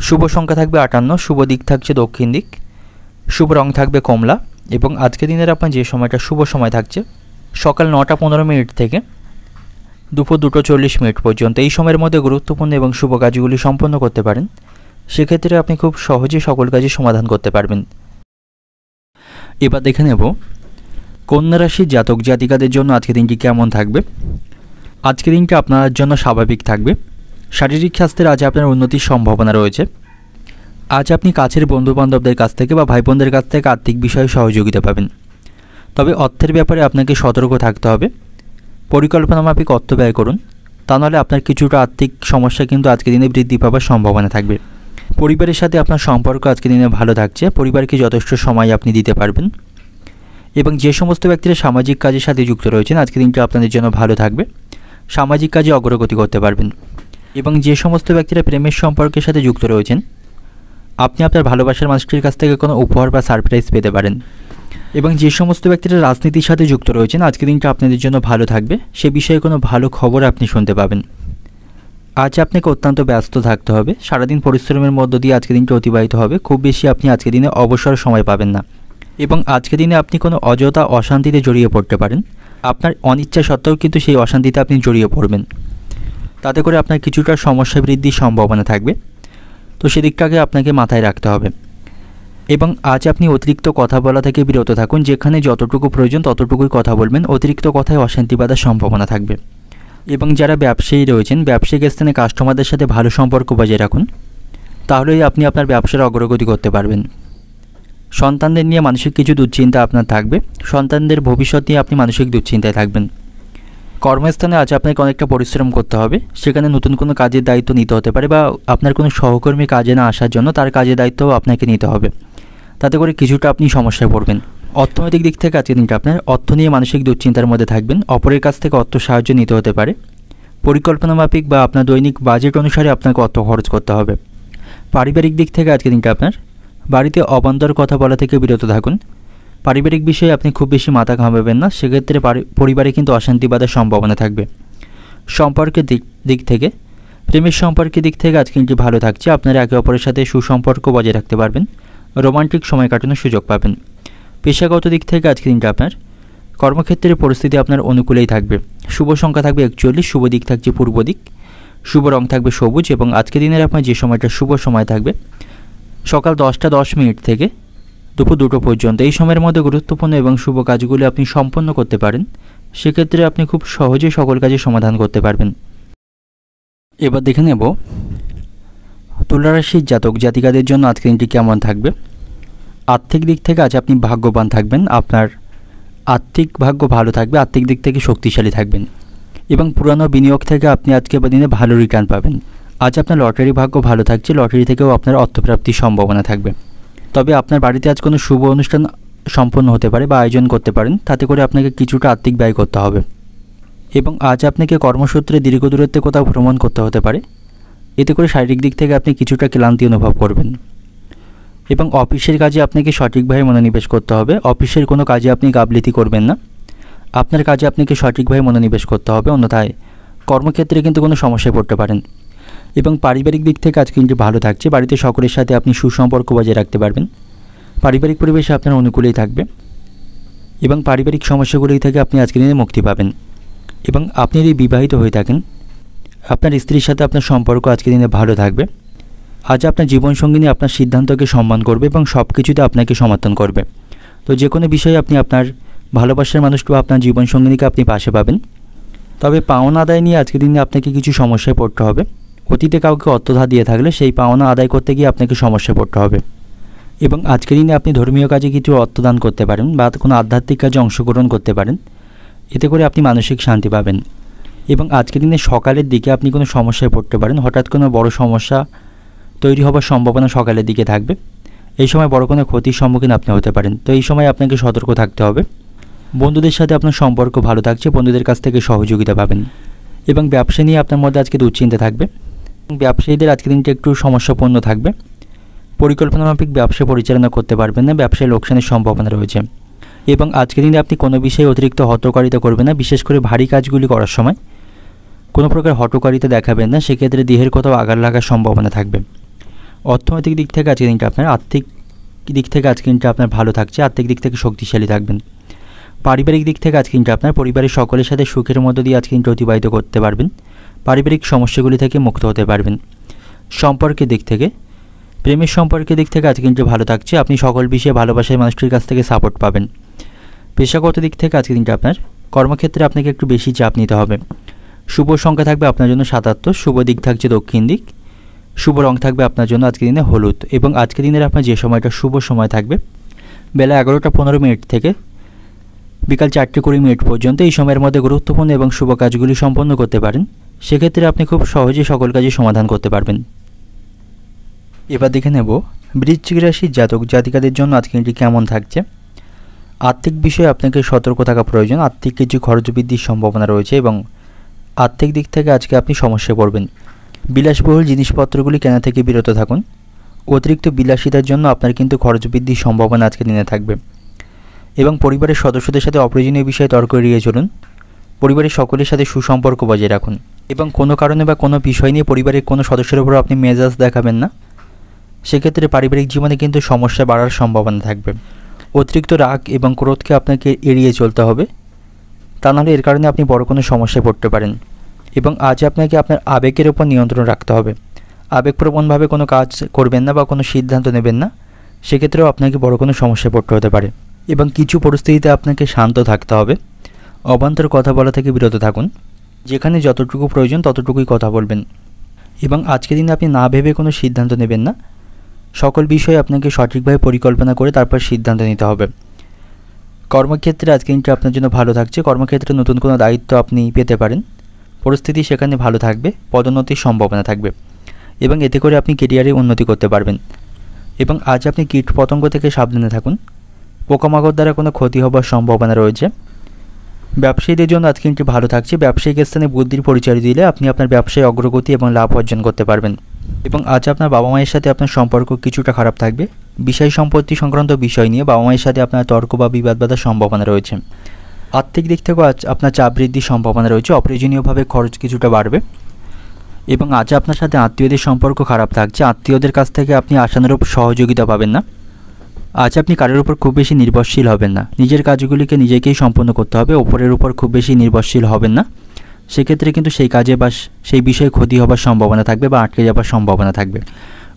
শুভ সংখ্যা থাকবে 58, শুভ দিক থাকছে দক্ষিণ দিক, শুভ রং থাকবে কমলা এবং আজকে দিনের আপনার যে সময়টা শুভ সময় থাকছে সকাল 9টা 15 মিনিট থেকে দুপুর 2টা 40 মিনিট পর্যন্ত। এই সময়ের মধ্যে গুরুত্বপূর্ণ এবং শুভ কাজগুলি সম্পন্ন করতে পারেন, সেক্ষেত্রে আপনি খুব সহজে সকল কাজের সমাধান করতে পারবেন। এবার দেখে নেব কন্যা রাশির জাতক জাতিকাদের জন্য আজকে দিনটি কেমন থাকবে। আজকে দিনটি আপনার জন্য স্বাভাবিক থাকবে। শারীরিক স্বাস্থ্যের আজ আপনার উন্নতির সম্ভাবনা রয়েছে। আজ আপনি কাছের বন্ধুবান্ধবদের কাছ থেকে বা ভাই বোনদের কাছ থেকে আর্থিক বিষয়ে সহযোগিতা পাবেন, তবে অর্থের ব্যাপারে আপনাকে সতর্ক থাকতে হবে। পরিকল্পনা মাফিক অর্থ ব্যয় করুন, তা নাহলে আপনার কিছুটা আর্থিক সমস্যা কিন্তু আজকে দিনে বৃদ্ধি পাওয়ার সম্ভাবনা থাকবে। পরিবারের সাথে আপনার সম্পর্ক আজকে দিনে ভালো থাকছে, পরিবারকে যথেষ্ট সময় আপনি দিতে পারবেন এবং যে সমস্ত ব্যক্তিরা সামাজিক কাজের সাথে যুক্ত রয়েছেন আজকে দিনটি আপনাদের জন্য ভালো থাকবে, সামাজিক কাজে অগ্রগতি করতে পারবেন। এবং যে সমস্ত ব্যক্তিরা প্রেমের সম্পর্কের সাথে যুক্ত রয়েছেন আপনি আপনার ভালোবাসার মানুষটির কাছ থেকে কোনো উপহার বা সারপ্রাইজ পেতে পারেন। এবং যে সমস্ত ব্যক্তিরা রাজনীতির সাথে যুক্ত রয়েছেন আজকে দিনটা আপনাদের জন্য ভালো থাকবে, সে বিষয়ে কোনো ভালো খবর আপনি শুনতে পাবেন। আজ আপনাকে অত্যন্ত ব্যস্ত থাকতে হবে, সারাদিন পরিশ্রমের মধ্য দিয়ে আজকে দিনটা অতিবাহিত হবে, খুব বেশি আপনি আজকে দিনে অবসর সময় পাবেন না এবং আজকে দিনে আপনি কোনো অযথা অশান্তিতে জড়িয়ে পড়তে পারেন। আপনার অনিচ্ছা সত্ত্বেও কিন্তু সেই অশান্তিতে আপনি জড়িয়ে পড়বেন, তাতে করে আপনার কিছুটা সমস্যা বৃদ্ধির সম্ভাবনা থাকবে, তো সেদিকটাকে আপনাকে মাথায় রাখতে হবে। এবং আজ আপনি অতিরিক্ত কথা বলা থেকে বিরত থাকুন, যেখানে যতটুকু প্রয়োজন ততটুকুই কথা বলবেন, অতিরিক্ত কথায় অশান্তি বাঁধার সম্ভাবনা থাকবে। এবং যারা ব্যবসায়ী রয়েছেন ব্যবসায়িক স্থানে কাস্টমারদের সাথে ভালো সম্পর্ক বজায় রাখুন, তাহলেই আপনি আপনার ব্যবসার অগ্রগতি করতে পারবেন। সন্তানদের নিয়ে মানসিক কিছু দুশ্চিন্তা আপনার থাকবে, সন্তানদের ভবিষ্যৎ নিয়ে আপনি মানসিক দুশ্চিন্তায় থাকবেন। কর্মস্থানে আজ আপনাকে অনেকটা পরিশ্রম করতে হবে, সেখানে নতুন কোনো কাজের দায়িত্ব নিতে হতে পারে বা আপনার কোনো সহকর্মী কাজে না আসার জন্য তার কাজের দায়িত্বও আপনাকে নিতে হবে, তাতে করে কিছুটা আপনি সমস্যায় পড়বেন। অর্থনৈতিক দিক থেকে আজকের দিনটা আপনার অর্থ নিয়ে মানসিক দুশ্চিন্তার মধ্যে থাকবেন, অপরের কাছ থেকে অর্থ সাহায্য নিতে হতে পারে। পরিকল্পনা মাফিক বা আপনার দৈনিক বাজেট অনুসারে আপনাকে অর্থ খরচ করতে হবে। পারিবারিক দিক থেকে আজকের দিনটা আপনার বাড়িতে অবান্তর কথা বলা থেকে বিরত থাকুন, পারিবারিক বিষয়ে আপনি খুব বেশি মাথা ঘামাবেন না, সেক্ষেত্রে পরিবারে কিন্তু অশান্তি বাঁধার সম্ভাবনা থাকবে। সম্পর্কের দিক থেকে প্রেমের সম্পর্কের দিক থেকে আজকে দিনটি ভালো থাকছে, আপনারা একে অপরের সাথে সুসম্পর্ক বজায় রাখতে পারবেন, রোমান্টিক সময় কাটানোর সুযোগ পাবেন। পেশাগত দিক থেকে আজকে দিনটা আপনার কর্মক্ষেত্রের পরিস্থিতি আপনার অনুকূলেই থাকবে। শুভ সংখ্যা থাকবে 41, শুভ দিক থাকছে পূর্ব দিক, শুভ রং থাকবে সবুজ এবং আজকে দিনের আপনার যে সময়টা শুভ সময় থাকবে সকাল 10টা 10 মিনিট থেকে দুপুর 2টো পর্যন্ত। এই সময়ের মধ্যে গুরুত্বপূর্ণ এবং শুভ কাজগুলি আপনি সম্পন্ন করতে পারেন, সেক্ষেত্রে আপনি খুব সহজে সকল কাজের সমাধান করতে পারবেন। এবার দেখে নেব তুলা রাশির জাতক জাতিকাদের জন্য আজকের দিনটি কেমন থাকবে। আর্থিক দিক থেকে আজ আপনি ভাগ্যবান থাকবেন, আপনার আর্থিক ভাগ্য ভালো থাকবে, আর্থিক দিক থেকে শক্তিশালী থাকবেন এবং পুরানো বিনিয়োগ থেকে আপনি আজকে দিনে ভালো রিটার্ন পাবেন। আজ আপনার লটারি ভাগ্য ভালো থাকছে, লটারি থেকেও আপনার অর্থপ্রাপ্তির সম্ভাবনা থাকবে। তবে আপনার বাড়িতে আজ কোনো শুভ অনুষ্ঠান সম্পন্ন হতে পারে বা আয়োজন করতে পারেন, তাতে করে আপনাকে কিছুটা আর্থিক ব্যয় করতে হবে। এবং আজ আপনাকে কর্মসূত্রে দীর্ঘ দূরত্বে কোথাও ভ্রমণ করতে হতে পারে, এতে করে শারীরিক দিক থেকে আপনি কিছুটা ক্লান্তি অনুভব করবেন। এবং অফিসের কাজে আপনাকে সঠিকভাবে মনোনিবেশ করতে হবে, অফিসের কোনো কাজে আপনি গাফিলতি করবেন না, আপনার কাজে আপনাকে সঠিকভাবে মনোনিবেশ করতে হবে, অন্যথায় কর্মক্ষেত্রে কিন্তু কোনো সমস্যায় পড়তে পারেন। এবং পারিবারিক দিক থেকে আজকে কিন্তু ভালো থাকছে, বাড়িতে সকলের সাথে আপনি সুসম্পর্ক বজায় রাখতে পারবেন, পারিবারিক পরিবেশে আপনার অনুকূলেই থাকবে এবং পারিবারিক সমস্যাগুলি থেকে আপনি আজকের দিনে মুক্তি পাবেন। এবং আপনি যদি বিবাহিত হয়ে থাকেন আপনার স্ত্রীর সাথে আপনার সম্পর্ক আজকের দিনে ভালো থাকবে। আজ আপনার জীবনসঙ্গিনী আপনার সিদ্ধান্তকে সম্মান করবে এবং সব কিছুতে আপনাকে সমর্থন করবে। তো যে কোনো বিষয়ে আপনি আপনার ভালোবাসার মানুষকে বা আপনার জীবনসঙ্গিনীকে আপনি পাশে পাবেন। তবে পাওনা আদায় নিয়ে আজকের দিনে আপনাকে কিছু সমস্যায় পড়তে হবে, অতীতে কাউকে অর্থ ধার দিয়ে থাকলে সেই পাওনা আদায় করতে গিয়ে আপনাকে সমস্যায় পড়তে হবে। এবং আজকের দিনে আপনি ধর্মীয় কাজে কিছু অর্থদান করতে পারেন বা কোনো আধ্যাত্মিক কাজে অংশগ্রহণ করতে পারেন, এতে করে আপনি মানসিক শান্তি পাবেন। এবং আজকের দিনে সকালের দিকে আপনি কোনো সমস্যায় পড়তে পারেন। হঠাৎ কোনো বড় সমস্যা তৈরি হবার সম্ভাবনা সকালের দিকে থাকবে। এই সময় বড় কোনো ক্ষতির সম্মুখীন আপনি হতে পারেন। তো এই সময় আপনাকে সতর্ক থাকতে হবে। বন্ধুদের সাথে আপনার সম্পর্ক ভালো থাকছে, বন্ধুদের কাছ থেকে সহযোগিতা পাবেন। এবং ব্যবসা নিয়ে আপনার মধ্যে আজকে দুশ্চিন্তা থাকবে। ব্যবসায়ীদের আজকের দিনটি একটু সমস্যাপূর্ণ থাকবে। পরিকল্পনামাফিক ব্যবসা পরিচালনা করতে পারবেন না, ব্যবসায় লোকসানের সম্ভাবনা রয়েছে। এবং আজকের দিনে আপনি কোনো বিষয়ে অতিরিক্ত হঠকারিতা করবেন না, বিশেষ করে ভারী কাজগুলি করার সময় কোনো প্রকার হঠকারিতা দেখাবেন না, সেক্ষেত্রে দেহের কোথাও আঘাত লাগার সম্ভাবনা থাকবে। অর্থনৈতিক দিক থেকে আজকের দিনটা আপনার আর্থিক দিক থেকে আজকের দিনটা আপনার ভালো থাকছে, আর্থিক দিক থেকে শক্তিশালী থাকবেন। পারিবারিক দিক থেকে আজকের দিনটা আপনার পরিবারের সকলের সাথে সুখের মধ্য দিয়ে আজকের দিনটা অতিবাহিত করতে পারবেন। পারিবারিক সমস্যাগুলি থেকে মুক্ত হতে পারবেন। সম্পর্কের দিক থেকে, প্রেমের সম্পর্কের দিক থেকে আজকের দিনটা ভালো থাকছে, আপনি সকল বিষয়ে ভালোবাসার মানুষটির কাছ থেকে সাপোর্ট পাবেন। পেশাগত দিক থেকে আজকের দিনটা আপনার কর্মক্ষেত্রে আপনাকে একটু বেশি চাপ নিতে হবে। শুভ সংখ্যা থাকবে আপনার জন্য ৭৭, শুভ দিক থাকছে দক্ষিণ দিক, শুভ রং থাকবে আপনার জন্য আজকের দিনে হলুদ। এবং আজকের দিনের আপনার যে সময়টা শুভ সময় থাকবে বেলা ১১টা ১৫ থেকে বিকাল ৪টা ২০ পর্যন্ত, এই সময়ের মধ্যে গুরুত্বপূর্ণ এবং শুভ কাজগুলি সম্পন্ন করতে পারেন। সেক্ষেত্রে আপনি খুব সহজেই সকল কাজের সমাধান করতে পারবেন। এবার দেখে নেব বৃশ্চিক রাশির জাতক জাতিকাদের জন্য আজকের দিনটি কেমন থাকছে। আর্থিক বিষয়ে আপনাকে সতর্ক থাকা প্রয়োজন। আর্থিক কিছু খরচ বৃদ্ধির সম্ভাবনা রয়েছে এবং আর্থিক দিক থেকে আজকে আপনি সমস্যায় পড়বেন। বিলাসবহুল জিনিসপত্রগুলি কেনা থেকে বিরত থাকুন। অতিরিক্ত বিলাসিতার জন্য আপনার কিন্তু খরচ বৃদ্ধির সম্ভাবনা আজকের দিনে থাকবে। এবং পরিবারের সদস্যদের সাথে অপ্রয়োজনীয় বিষয়ে তর্ক এড়িয়ে চলুন। পরিবারের সকলের সাথে সুসম্পর্ক বজায় রাখুন এবং কোনো কারণে বা কোনো বিষয় নিয়ে পরিবারের কোনো সদস্যের উপর আপনি মেজাজ দেখাবেন না, সেক্ষেত্রে পারিবারিক জীবনে কিন্তু সমস্যা বাড়ার সম্ভাবনা থাকবে। অতিরিক্ত রাগ এবং ক্রোধকে আপনাকে এড়িয়ে চলতে হবে, তা নাহলে এর কারণে আপনি বড় কোনো সমস্যায় পড়তে পারেন। এবং আজ আপনাকে আপনার আবেগের উপর নিয়ন্ত্রণ রাখতে হবে। আবেগপ্রবণভাবে কোনো কাজ করবেন না বা কোনো সিদ্ধান্ত নেবেন না, সেক্ষেত্রেও আপনাকে বড় কোনো সমস্যায় পড়তে হতে পারে। এবং কিছু পরিস্থিতিতে আপনাকে শান্ত থাকতে হবে। অবান্তর কথা বলা থেকে বিরত থাকুন। যেখানে যতটুকু প্রয়োজন ততটুকুই কথা বলবেন। এবং আজকের দিনে আপনি না ভেবে কোনো সিদ্ধান্ত নেবেন না, সকল বিষয়ে আপনাকে সঠিকভাবে পরিকল্পনা করে তারপর সিদ্ধান্ত নিতে হবে। কর্মক্ষেত্রে আজকের দিনটা আপনার জন্য ভালো থাকছে। কর্মক্ষেত্রে নতুন কোনো দায়িত্ব আপনি পেতে পারেন। পরিস্থিতি সেখানে ভালো থাকবে, পদোন্নতির সম্ভাবনা থাকবে এবং এতে করে আপনি কেরিয়ারে উন্নতি করতে পারবেন। এবং আজ আপনি কীটপতঙ্গ থেকে সাবধানে থাকুন। পোকামাকড় দ্বারা কোনো ক্ষতি হবার সম্ভাবনা রয়েছে। ব্যবসায়ীদের জন্য আজকে দিনটি ভালো থাকছে। ব্যবসায়িক স্থানে বুদ্ধির পরিচয় দিলে আপনি আপনার ব্যবসায় অগ্রগতি এবং লাভ অর্জন করতে পারবেন। এবং আজ আপনার বাবা মায়ের সাথে আপনার সম্পর্ক কিছুটা খারাপ থাকবে। বিষয় সম্পত্তি সংক্রান্ত বিষয় নিয়ে বাবা মায়ের সাথে আপনার তর্ক বা বিবাদ বাঁধার সম্ভাবনা রয়েছে। আর্থিক দিক থেকেও আজ আপনার চাপ বৃদ্ধির সম্ভাবনা রয়েছে। অপ্রয়োজনীয়ভাবে খরচ কিছুটা বাড়বে। এবং আজ আপনার সাথে আত্মীয়দের সম্পর্ক খারাপ থাকছে। আত্মীয়দের কাছ থেকে আপনি আশানুরূপ সহযোগিতা পাবেন না। আজ আপনি কারোর উপর খুব বেশি নির্ভরশীল হবেন না। নিজের কাজগুলিকে নিজেকেই সম্পন্ন করতে হবে, অপরের উপর খুব বেশি নির্ভরশীল হবেন না। সেক্ষেত্রে কিন্তু সেই কাজে বা সেই বিষয়ে ক্ষতি হবার সম্ভাবনা থাকবে বা আটকে যাবার সম্ভাবনা থাকবে।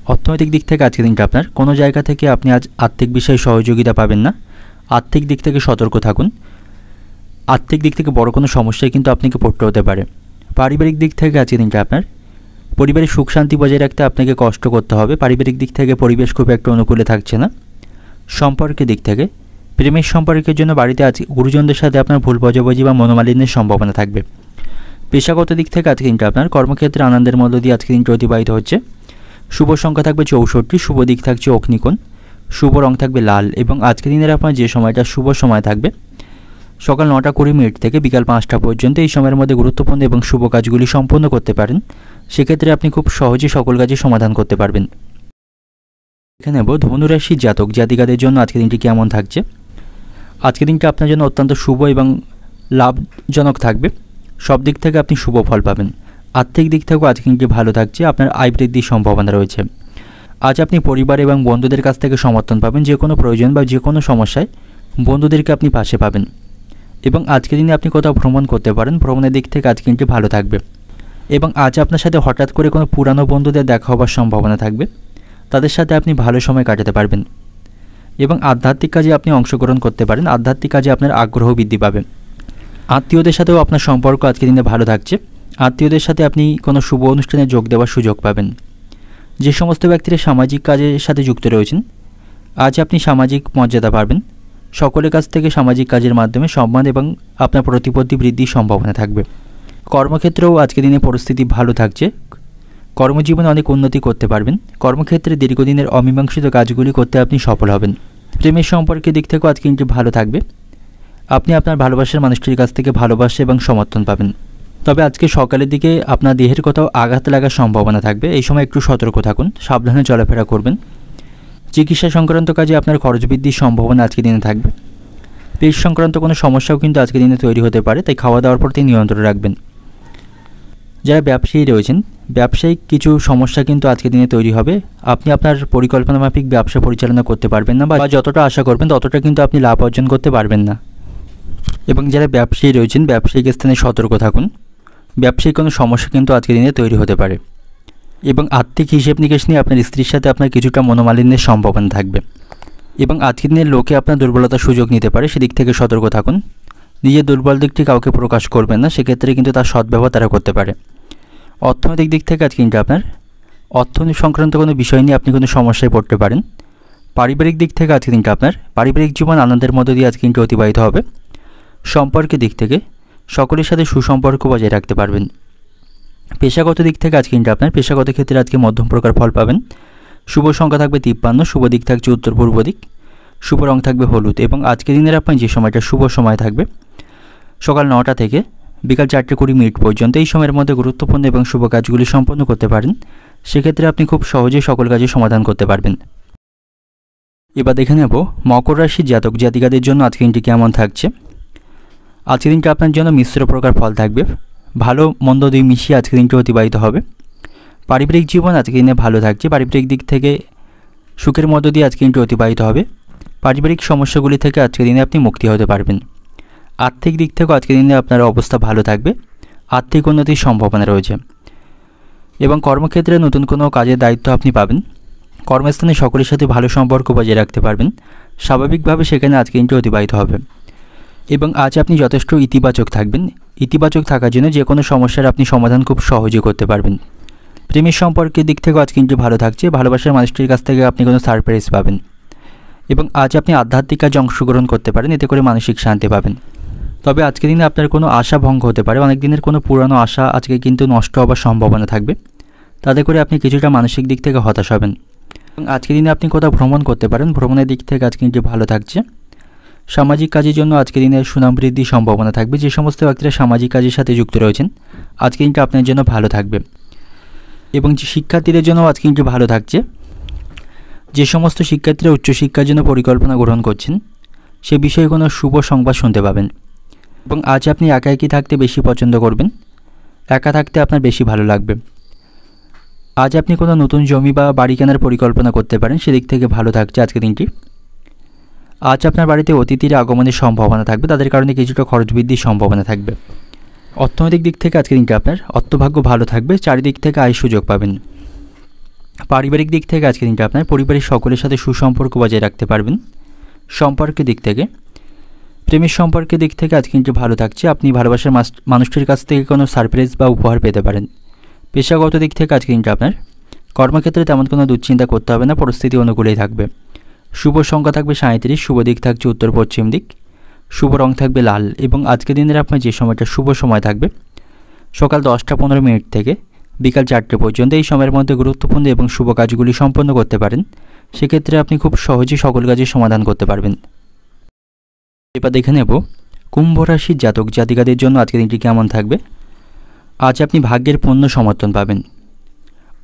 অর্থনৈতিক দিক থেকে আজকের দিনটা আপনার কোনো জায়গা থেকে আপনি আজ আর্থিক বিষয়ে সহযোগিতা পাবেন না। আর্থিক দিক থেকে সতর্ক থাকুন। আর্থিক দিক থেকে বড় কোনো সমস্যায় কিন্তু আপনাকে পড়তে হতে পারে। পারিবারিক দিক থেকে আজকের দিনটা আপনার পরিবারের সুখ শান্তি বজায় রাখতে আপনাকে কষ্ট করতে হবে। পারিবারিক দিক থেকে পরিবেশ খুব একটা অনুকূলে থাকছে না। সম্পর্কের দিক থেকে প্রেমের সম্পর্কের জন্য বাড়িতে আজ গুরুজনদের সাথে আপনার ভুল বোঝাবুঝি বা মনোমালিন্যের সম্ভাবনা থাকবে। পেশাগত দিক থেকে আজকে দিনটা আপনার কর্মক্ষেত্রে আনন্দের মধ্য দিয়ে আজকে দিনটি অতিবাহিত হচ্ছে। শুভ সংখ্যা থাকবে ৬৪, শুভ দিক থাকছে অগ্নিকোণ, শুভ রং থাকবে লাল। এবং আজকের দিনের আপনার যে সময়টা শুভ সময় থাকবে সকাল ৯টা ২০ থেকে বিকাল ৫টা পর্যন্ত, এই সময়ের মধ্যে গুরুত্বপূর্ণ এবং শুভ কাজগুলি সম্পন্ন করতে পারেন। সেক্ষেত্রে আপনি খুব সহজেই সকল কাজের সমাধান করতে পারবেন। এখানে নেব ধনুরাশির জাতক জাতিকাদের জন্য আজকের দিনটি কেমন থাকছে। আজকের দিনটা আপনার জন্য অত্যন্ত শুভ এবং লাভজনক থাকবে। সব দিক থেকে আপনি শুভ ফল পাবেন। আর্থিক দিক থেকেও আজকের দিনটি ভালো থাকছে। আপনার আয় বৃদ্ধির সম্ভাবনা রয়েছে। আজ আপনি পরিবার এবং বন্ধুদের কাছ থেকে সমর্থন পাবেন। যে কোনো প্রয়োজন বা যে কোনো সমস্যায় বন্ধুদেরকে আপনি পাশে পাবেন। এবং আজকের দিনে আপনি কোথাও ভ্রমণ করতে পারেন। ভ্রমণের দিক থেকে আজকের দিনটি ভালো থাকবে। এবং আজ আপনার সাথে হঠাৎ করে কোনো পুরানো বন্ধুদের দেখা হবার সম্ভাবনা থাকবে। তাদের সাথে আপনি ভালো সময় কাটাতে পারবেন। এবং আধ্যাত্মিক কাজে আপনি অংশগ্রহণ করতে পারেন। আধ্যাত্মিক কাজে আপনার আগ্রহ বৃদ্ধি পাবে। আত্মীয়দের সাথেও আপনার সম্পর্ক আজকের দিনে ভালো থাকছে। আত্মীয়দের সাথে আপনি কোনো শুভ অনুষ্ঠানে যোগ দেওয়ার সুযোগ পাবেন। যে সমস্ত ব্যক্তিরা সামাজিক কাজের সাথে যুক্ত রয়েছেন আজ আপনি সামাজিক মর্যাদা পাবেন। সকলের কাছ থেকে সামাজিক কাজের মাধ্যমে সম্মান এবং আপনার প্রতিপত্তি বৃদ্ধির সম্ভাবনা থাকবে। কর্মক্ষেত্রেও আজকের দিনে পরিস্থিতি ভালো থাকছে। কর্মজীবনে অনেক উন্নতি করতে পারবেন। কর্মক্ষেত্রে দীর্ঘদিনের অমীমাংসিত কাজগুলি করতে আপনি সফল হবেন। প্রেমের সম্পর্কের দিক থেকেও আজকে কিন্তু ভালো থাকবে। আপনি আপনার ভালোবাসার মানুষটির কাছ থেকে ভালোবাসা এবং সমর্থন পাবেন। তবে আজকে সকালের দিকে আপনার দেহের কোথাও আঘাত লাগার সম্ভাবনা থাকবে। এই সময় একটু সতর্ক থাকুন, সাবধানে চলাফেরা করবেন। চিকিৎসা সংক্রান্ত কাজে আপনার খরচ বৃদ্ধির সম্ভাবনা আজকের দিনে থাকবে। পেট সংক্রান্ত কোনো সমস্যাও কিন্তু আজকের দিনে তৈরি হতে পারে, তাই খাওয়া দাওয়ার প্রতি নিয়ন্ত্রণ রাখবেন। যারা ব্যবসায়ী রয়েছেন, ব্যবসায়িক কিছু সমস্যা কিন্তু আজকের দিনে তৈরি হবে। আপনি আপনার পরিকল্পনা মাফিক ব্যবসা পরিচালনা করতে পারবেন না, বা যতটা আশা করবেন ততটা কিন্তু আপনি লাভ অর্জন করতে পারবেন না। এবং যারা ব্যবসায়ী রয়েছেন, ব্যবসায়িক স্থানে সতর্ক থাকুন। ব্যবসায়িক কোনো সমস্যা কিন্তু আজকের দিনে তৈরি হতে পারে। এবং আর্থিক হিসেব নিকেশ নিয়ে আপনার স্ত্রীর সাথে আপনার কিছুটা মনোমালিন্যের সম্ভাবনা থাকবে। এবং আজকের দিনে লোকে আপনার দুর্বলতার সুযোগ নিতে পারে, সেদিক থেকে সতর্ক থাকুন। নিজের দুর্বল দিকটি কাউকে প্রকাশ করবেন না, সেক্ষেত্রে কিন্তু তার সদ্ব্যবহার তারা করতে পারে। অর্থনৈতিক দিক থেকে আজকে কিন্তু আপনার অর্থনীতি সংক্রান্ত কোনো বিষয় নিয়ে আপনি কোনো সমস্যায় পড়তে পারেন। পারিবারিক দিক থেকে আজকে কিন্তু আপনার পারিবারিক জীবন আনন্দের মধ্য দিয়ে আজকে কিন্তু অতিবাহিত হবে। সম্পর্কের দিক থেকে সকলের সাথে সুসম্পর্ক বজায় রাখতে পারবেন। পেশাগত দিক থেকে আজকে কিন্তু আপনার পেশাগত ক্ষেত্রে আজকে মধ্যম প্রকার ফল পাবেন। শুভ সংখ্যা থাকবে 53, শুভ দিক থাকছে উত্তর পূর্ব দিক, শুভ রং থাকবে হলুদ। এবং আজকের দিনের আপনার যে সময়টা শুভ সময় থাকবে সকাল 9টা থেকে বিকাল 4:20 পর্যন্ত। এই সময়ের মধ্যে গুরুত্বপূর্ণ এবং শুভ কাজগুলি সম্পন্ন করতে পারেন। সেক্ষেত্রে আপনি খুব সহজেই সকল কাজের সমাধান করতে পারবেন। এবার দেখে নেব মকর রাশির জাতক জাতিকাদের জন্য আজকের দিনটি কেমন থাকছে। আজকের দিনটা আপনার জন্য মিশ্র প্রকার ফল থাকবে। ভালো মন্দ দুই মিশিয়ে আজকের দিনটি অতিবাহিত হবে। পারিবারিক জীবন আজকের দিনে ভালো থাকছে। পারিবারিক দিক থেকে সুখের মধ্য দিয়ে আজকের দিনটি অতিবাহিত হবে। পারিবারিক সমস্যাগুলি থেকে আজকের দিনে আপনি মুক্তি হতে পারবেন। আর্থিক দিক থেকেও আজকের দিনে আপনার অবস্থা ভালো থাকবে। আর্থিক উন্নতির সম্ভাবনা রয়েছে। এবং কর্মক্ষেত্রে নতুন কোনো কাজের দায়িত্ব আপনি পাবেন। কর্মস্থানে সকলের সাথে ভালো সম্পর্ক বজায় রাখতে পারবেন। স্বাভাবিকভাবে সেখানে আজকের দিনটি অতিবাহিত হবে। এবং আজ আপনি যথেষ্ট ইতিবাচক থাকবেন। ইতিবাচক থাকার জন্য যে কোনো সমস্যার আপনি সমাধান খুব সহজে করতে পারবেন। প্রেমের সম্পর্কের দিক থেকেও আজ কিন্তু ভালো থাকছে। ভালোবাসার মানুষটির কাছ থেকে আপনি কোনো সারপ্রাইজ পাবেন। এবং আজ আপনি আধ্যাত্মিক কাজে অংশগ্রহণ করতে পারেন, এতে করে মানসিক শান্তি পাবেন। তবে আজকের দিনে আপনার কোনো আশা ভঙ্গ হতে পারে। অনেক দিনের কোনো পুরানো আশা আজকে কিন্তু নষ্ট হওয়ার সম্ভাবনা থাকবে, তাতে করে আপনি কিছুটা মানসিক দিক থেকে হতাশ হবেন। এবং আজকের দিনে আপনি কোথাও ভ্রমণ করতে পারেন। ভ্রমণের দিক থেকে আজকে কিন্তু ভালো থাকছে। সামাজিক কাজের জন্য আজকের দিনে সুনাম বৃদ্ধির সম্ভাবনা থাকবে। যে সমস্ত ব্যক্তিরা সামাজিক কাজের সাথে যুক্ত রয়েছেন আজকে দিনটা আপনার জন্য ভালো থাকবে। এবং যে শিক্ষার্থীদের জন্য আজকে কিন্তু ভালো থাকছে। যে সমস্ত শিক্ষার্থীরা উচ্চশিক্ষার জন্য পরিকল্পনা গ্রহণ করছেন সে বিষয়ে কোনো শুভ সংবাদ শুনতে পাবেন। এবং আজ আপনি একা একই থাকতে বেশি পছন্দ করবেন। একা থাকতে আপনার বেশি ভালো লাগবে। আজ আপনি কোনো নতুন জমি বা বাড়ি কেনার পরিকল্পনা করতে পারেন, সেদিক থেকে ভালো থাকছে আজকের দিনটি। আজ আপনার বাড়িতে অতিথির আগমনের সম্ভাবনা থাকবে, তাদের কারণে কিছুটা খরচ বৃদ্ধির সম্ভাবনা থাকবে। অর্থনৈতিক দিক থেকে আজকের দিনটি আপনার অর্থভাগ্য ভালো থাকবে। চারিদিক থেকে আয় সুযোগ পাবেন। পারিবারিক দিক থেকে আজকের দিনটা আপনার পরিবারের সকলের সাথে সুসম্পর্ক বজায় রাখতে পারবেন। সম্পর্কের দিক থেকে প্রেমের সম্পর্কের দিক থেকে আজকে কিন্তু ভালো থাকছে। আপনি ভালোবাসার মানুষটির কাছ থেকে কোনো সারপ্রাইজ বা উপহার পেতে পারেন। পেশাগত দিক থেকে আজকে কিন্তু আপনার কর্মক্ষেত্রে তেমন কোনো দুশ্চিন্তা করতে হবে না, পরিস্থিতি অনুকূলেই থাকবে। শুভ সংখ্যা থাকবে 37, শুভ দিক থাকছে উত্তর পশ্চিম দিক, শুভ রং থাকবে লাল। এবং আজকের দিনের আপনার যে সময়টা শুভ সময় থাকবে সকাল 10:15 থেকে বিকাল 4টে পর্যন্ত। এই সময়ের মধ্যে গুরুত্বপূর্ণ এবং শুভ কাজগুলি সম্পন্ন করতে পারেন। সেক্ষেত্রে আপনি খুব সহজেই সকল কাজের সমাধান করতে পারবেন। এবার দেখে নেব কুম্ভ রাশির জাতক জাতিকাদের জন্য আজকের দিনটি কেমন থাকবে। আজ আপনি ভাগ্যের পূর্ণ সমর্থন পাবেন।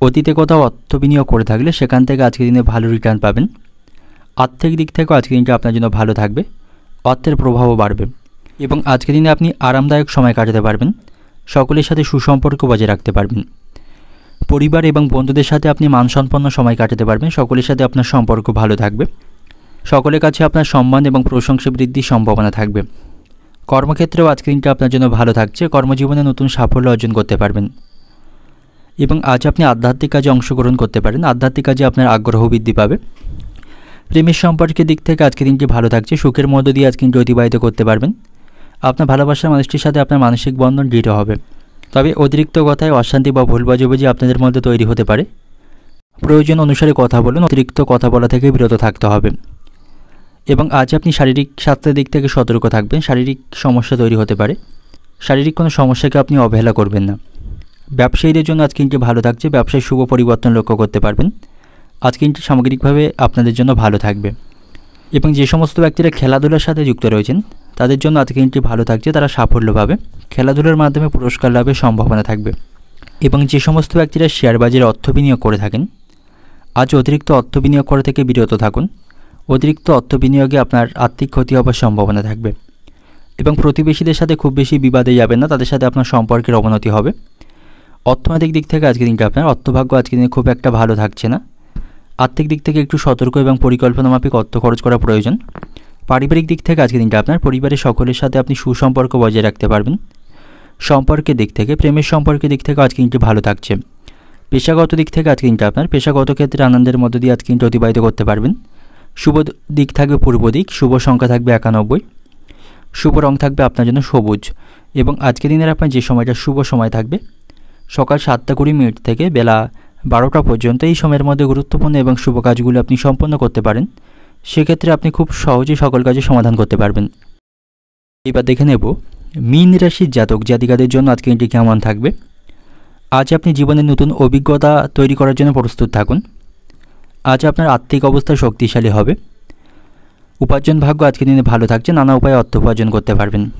অতীতে কোথাও অর্থ বিনিয়োগ করে থাকলে সেখান থেকে আজকের দিনে ভালো রিটার্ন পাবেন। আর্থিক দিক থেকেও আজকের দিনটা আপনার জন্য ভালো থাকবে। অর্থের প্রভাবও বাড়বে। এবং আজকের দিনে আপনি আরামদায়ক সময় কাটাতে পারবেন। সকলের সাথে সুসম্পর্ক বজায় রাখতে পারবেন। পরিবার এবং বন্ধুদের সাথে আপনি মানসম্পন্ন সময় কাটাতে পারবেন। সকলের সাথে আপনার সম্পর্ক ভালো থাকবে। সকলের কাছে আপনার সম্মান এবং প্রশংসা বৃদ্ধির সম্ভাবনা থাকবে। কর্মক্ষেত্রেও আজকের দিনটা আপনার জন্য ভালো থাকছে। কর্মজীবনে নতুন সাফল্য অর্জন করতে পারবেন। এবং আজ আপনি আধ্যাত্মিক কাজে অংশগ্রহণ করতে পারেন। আধ্যাত্মিক কাজে আপনার আগ্রহ বৃদ্ধি পাবে। প্রেমের সম্পর্কের দিক থেকে আজকের দিনটি ভালো থাকছে। সুখের মধ্য দিয়ে আজকে দিনটি অতিবাহিত করতে পারবেন। আপনার ভালোবাসার মানুষটির সাথে আপনার মানসিক বন্ধন দৃঢ় হবে। তবে অতিরিক্ত কথায় অশান্তি বা ভুল বোঝাবুঝি আপনাদের মধ্যে তৈরি হতে পারে। প্রয়োজন অনুসারে কথা বলুন। অতিরিক্ত কথা বলা থেকে বিরত থাকতে হবে। এবং আজ আপনি শারীরিক স্বাস্থ্যের দিক থেকে সতর্ক থাকবেন। শারীরিক সমস্যা তৈরি হতে পারে। শারীরিক কোনো সমস্যাকে আপনি অবহেলা করবেন না। ব্যবসায়ীদের জন্য আজকে দিনটি ভালো থাকছে, ব্যবসায় শুভ পরিবর্তন লক্ষ্য করতে পারবেন। আজকে দিনটি সামগ্রিকভাবে আপনাদের জন্য ভালো থাকবে। এবং যে সমস্ত ব্যক্তিরা খেলাধুলার সাথে যুক্ত রয়েছেন তাদের জন্য আজকে দিনটি ভালো থাকছে, তারা সাফল্য পাবে, খেলাধুলার মাধ্যমে পুরস্কার লাভের সম্ভাবনা থাকবে। এবং যে সমস্ত ব্যক্তিরা শেয়ার বাজারে অর্থ বিনিয়োগ করে থাকেন, আজ অতিরিক্ত অর্থ বিনিয়োগ করা থেকে বিরত থাকুন। অতিরিক্ত অর্থ বিনিয়োগে আপনার আর্থিক ক্ষতি হওয়ার সম্ভাবনা থাকবে। এবং প্রতিবেশীদের সাথে খুব বেশি বিবাদে যাবেন না, তাদের সাথে আপনার সম্পর্কের অবনতি হবে। অর্থনৈতিক দিক থেকে আজকের দিনটা আপনার অর্থভাগ্য আজকের দিনে খুব একটা ভালো থাকছে না। আর্থিক দিক থেকে একটু সতর্ক এবং পরিকল্পনা মাফিক অর্থ খরচ করা প্রয়োজন। পারিবারিক দিক থেকে আজকের দিনটা আপনার পরিবারের সকলের সাথে আপনি সুসম্পর্ক বজায় রাখতে পারবেন। সম্পর্কের দিক থেকে, প্রেমের সম্পর্কের দিক থেকে আজকে দিনটি ভালো থাকছে। পেশাগত দিক থেকে আজকে দিনটা আপনার পেশাগত ক্ষেত্রে আনন্দের মধ্য দিয়ে আজকে দিনটি অতিবাহিত করতে পারবেন। শুভ দিক থাকবে পূর্ব দিক, শুভ সংখ্যা থাকবে 91, শুভ রং থাকবে আপনার জন্য সবুজ। এবং আজকের দিনের আপনার যে সময়টা শুভ সময় থাকবে সকাল 7:20 থেকে বেলা 12টা পর্যন্ত, এই সময়ের মধ্যে গুরুত্বপূর্ণ এবং শুভ কাজগুলো আপনি সম্পন্ন করতে পারেন। সেক্ষেত্রে আপনি খুব সহজেই সকল কাজের সমাধান করতে পারবেন। এবার দেখে নেব মীন রাশির জাতক জাতিকাদের জন্য আজকে দিনটি কেমন থাকবে। আজ আপনি জীবনে নতুন অভিজ্ঞতা তৈরি করার জন্য প্রস্তুত থাকুন। আজ আপনার আর্থিক অবস্থা শক্তিশালী হবে। উপার্জন ভাগ্য আজকের দিনে ভালো থাকছে, নানা উপায়ে অর্থ উপার্জন করতে পারবেন।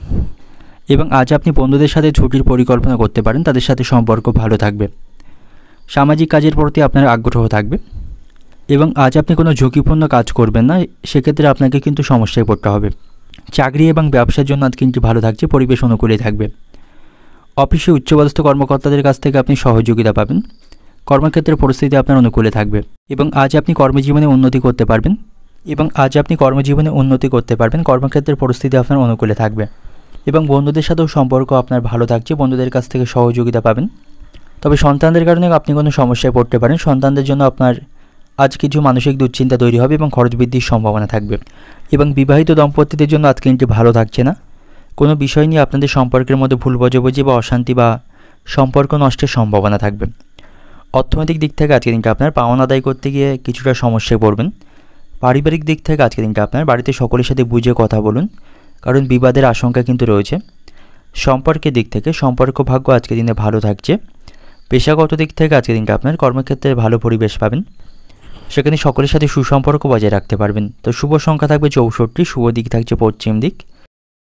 এবং আজ আপনি বন্ধুদের সাথে ছুটির পরিকল্পনা করতে পারেন, তাদের সাথে সম্পর্ক ভালো থাকবে। সামাজিক কাজের প্রতি আপনার আগ্রহ থাকবে। এবং আজ আপনি কোনো ঝুঁকিপূর্ণ কাজ করবেন না, সেক্ষেত্রে আপনাকে কিন্তু সমস্যায় পড়তে হবে। চাকরি এবং ব্যবসার জন্য আজ কিন্তু ভালো থাকছে, পরিবেশ অনুকূলে থাকবে। অফিসে উচ্চপদস্থ কর্মকর্তাদের কাছ থেকে আপনি সহযোগিতা পাবেন। কর্মক্ষেত্রের পরিস্থিতি আপনার অনুকূলে থাকবে। এবং আজ আপনি কর্মজীবনে উন্নতি করতে পারবেন। কর্মক্ষেত্রের পরিস্থিতি আপনার অনুকূলে থাকবে। এবং বন্ধুদের সাথেও সম্পর্ক আপনার ভালো থাকছে, বন্ধুদের কাছ থেকে সহযোগিতা পাবেন। তবে সন্তানদের কারণে আপনি কোনো সমস্যায় পড়তে পারেন। সন্তানদের জন্য আপনার আজ কিছু মানসিক দুশ্চিন্তা তৈরি হবে এবং খরচ বৃদ্ধির সম্ভাবনা থাকবে। এবং বিবাহিত দম্পতিদের জন্য আজকে দিনটি ভালো থাকছে না। কোনো বিষয় নিয়ে আপনাদের সম্পর্কের মধ্যে ভুল বোঝাবুঝি বা অশান্তি বা সম্পর্ক নষ্টের সম্ভাবনা থাকবে। অর্থনৈতিক দিক থেকে আজকের দিনটা আপনার পাওনা আদায় করতে গিয়ে কিছুটা সমস্যায় পড়বেন। পারিবারিক দিক থেকে আজকের দিনটা আপনার বাড়িতে সকলের সাথে বুঝে কথা বলুন, কারণ বিবাদের আশঙ্কা কিন্তু রয়েছে। সম্পর্কের দিক থেকে সম্পর্ক ভাগ্য আজকের দিনে ভালো থাকছে। পেশাগত দিক থেকে আজকের দিনটা আপনার কর্মক্ষেত্রে ভালো পরিবেশ পাবেন, সেখানে সকলের সাথে সুসম্পর্ক বজায় রাখতে পারবেন। তো শুভ সংখ্যা থাকবে 64, শুভ দিক থাকছে পশ্চিম দিক।